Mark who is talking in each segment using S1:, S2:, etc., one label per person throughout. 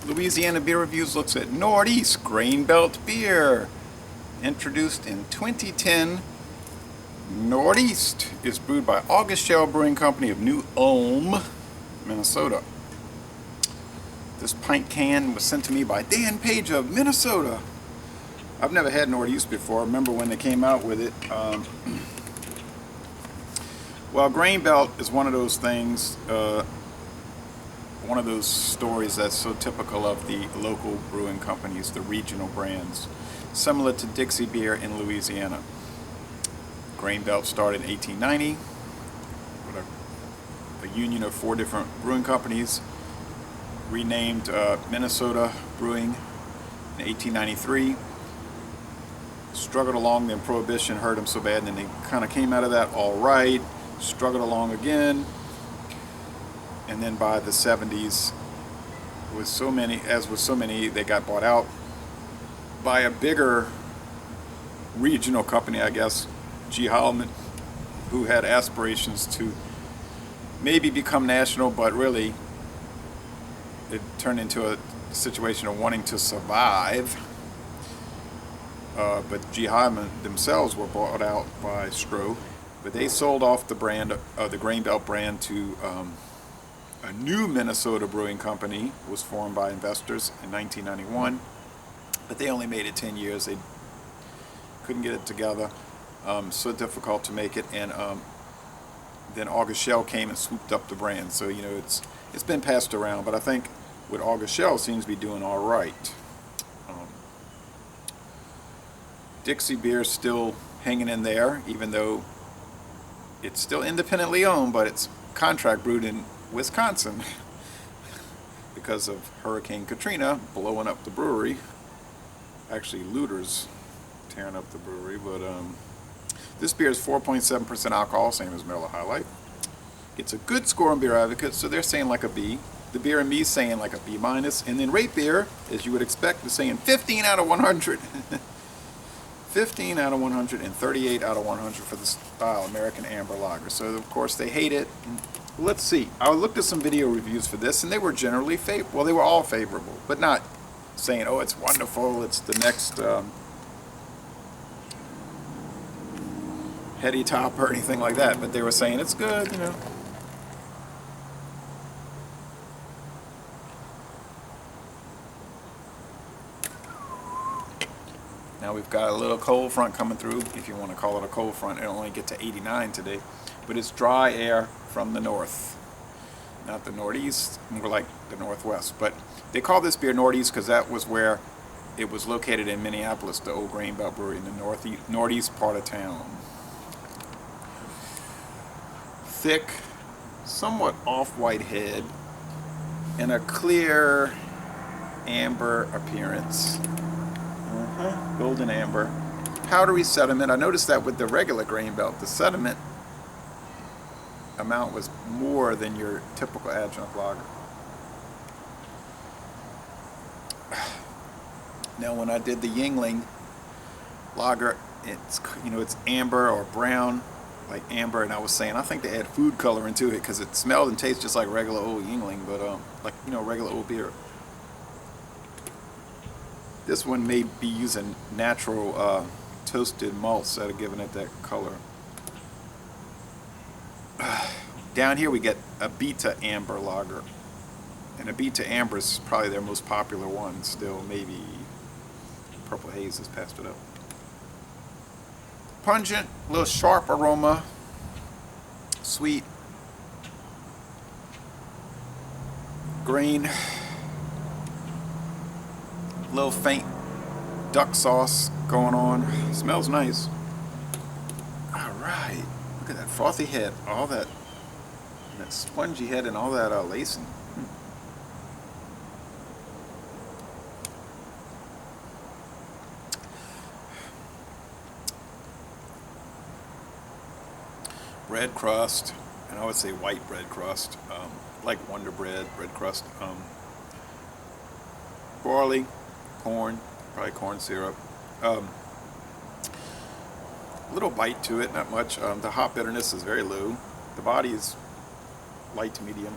S1: Louisiana Beer Reviews looks at Nordeast Grain Belt Beer. Introduced in 2010, Nordeast is brewed by August Shell Brewing Company of New Ulm, Minnesota. This pint can was sent to me by Dan Page of Minnesota. I've never had Nordeast before. I remember when they came out with it. Well, Grain Belt is one of those things, one of those stories that's so typical of the local brewing companies, the regional brands, similar to Dixie Beer in Louisiana. Grain Belt started in 1890 with a union of 4 different brewing companies, renamed Minnesota Brewing in 1893. Struggled along, then Prohibition hurt them so bad, and then they kind of came out of that all right, struggled along again, and then by the 70s, with so many, they got bought out by a bigger regional company, I guess, G. Holloman, who had aspirations to maybe become national, but really it turned into a situation of wanting to survive. But G. Holloman themselves were bought out by Stroh, but they sold off the brand, the Grain Belt brand, to a new Minnesota brewing company. Was formed by investors in 1991, but they only made it 10 years. They couldn't get it together, so difficult to make it, and then August Shell came and swooped up the brand. So it's been passed around, but I think with August Shell seems to be doing all right. Dixie Beer's still hanging in there, even though it's still independently owned, but it's contract brewed in Wisconsin because of Hurricane Katrina blowing up the brewery. Actually, looters tearing up the brewery, but this beer is 4.7% alcohol, same as Miller High Life. It's a good score on Beer Advocate, so they're saying like a B. The Beer and Me is saying like a B-, and then Rate Beer, as you would expect, is saying 15 out of 100. 15 out of 100 and 38 out of 100 for the style American Amber Lager. So of course they hate it. Let's see. I looked at some video reviews for this, and they were generally favorable. Well, they were all favorable, but not saying, "Oh, it's wonderful. It's the next Heady Top" or anything like that. But they were saying it's good, Now we've got a little cold front coming through, if you want to call it a cold front. It'll only get to 89 today, but it's dry air from the north, not the northeast, more like the northwest. But they call this beer Nordeast because that was where it was located in Minneapolis, the old Grain Belt Brewery in the northeast part of town. Thick, somewhat off-white head, and a clear amber appearance. Golden amber. Powdery sediment. I noticed that with the regular Grain Belt, the sediment amount was more than your typical adjunct lager. Now when I did the Yingling lager, it's amber or brown, like amber, and I was saying I think they add food color into it because it smelled and tastes just like regular old Yingling, but like regular old beer. This one may be using natural toasted malts that are giving it that color. Down here we get a Beta Amber Lager. And a Beta Amber is probably their most popular one still. Maybe Purple Haze has passed it up. Pungent, a little sharp aroma. Sweet. Grain. Little faint duck sauce going on. Smells nice. Alright. Look at that frothy head. All that spongy head and all that lacing. Bread crust, and I would say white bread crust, like Wonder Bread crust. Barley, corn, probably corn syrup. Little bite to it, not much. The hop bitterness is very low. The body is light to medium.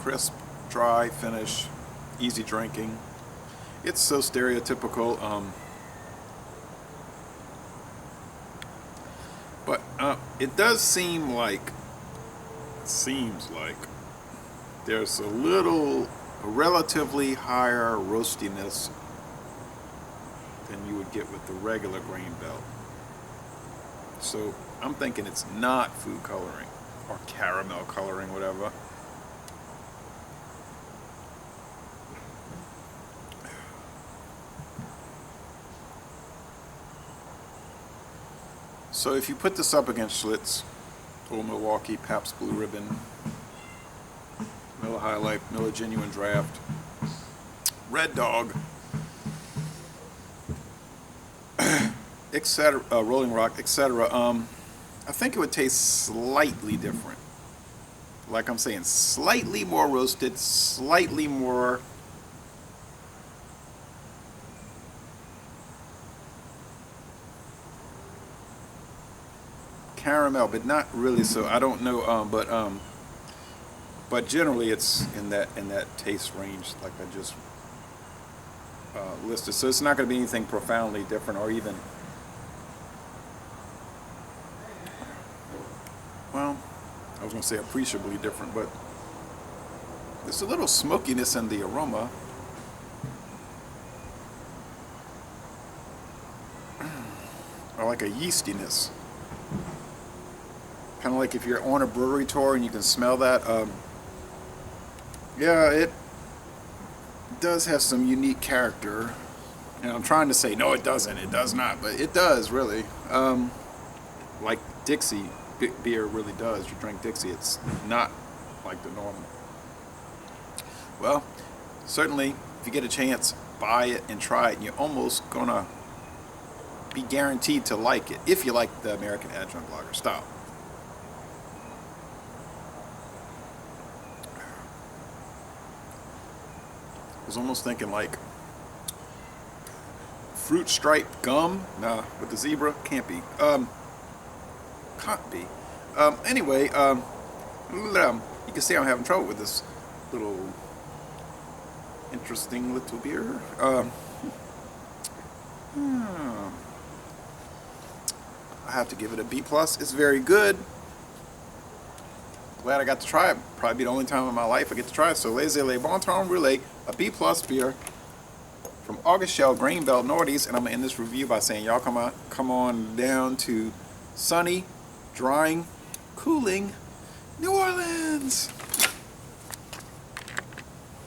S1: crisp, dry finish, easy drinking. It's so stereotypical, but it does seem like, there's a relatively higher roastiness than you would get with the regular grain belt. So I'm thinking it's not food coloring or caramel coloring, whatever. So if you put this up against Schlitz, Old Milwaukee, Pabst Blue Ribbon, Miller High Life, Miller Genuine Draft, Red Dog, etc., Rolling Rock, etc., I think it would taste slightly different. Like I'm saying, slightly more roasted, slightly more caramel, but not really. So I don't know, but generally it's in that taste range, like I just listed. So it's not going to be anything profoundly different, or even, well, I was going to say appreciably different, but there's a little smokiness in the aroma. Or like a yeastiness. Kind of like if you're on a brewery tour and you can smell that. Yeah, it does have some unique character. And I'm trying to say, no, it doesn't. It does not. But it does, really. Like Dixie beer really does. You drink Dixie, it's not like the normal. Well, certainly, if you get a chance, buy it and try it. And you're almost going to be guaranteed to like it, if you like the American Adjunct Lager style. I was almost thinking like fruit stripe gum. Nah, with the zebra, can't be. Can't be. Anyway, you can see I'm having trouble with this little interesting little beer. I have to give it a B+. It's very good. Glad I got to try it. Probably be the only time in my life I get to try it. So Laissez Le Bon Temps Roulé, a B+ beer from August Shell Grain Belt Nordeast. And I'm gonna end this review by saying, y'all come on down to sunny, drying, cooling New Orleans.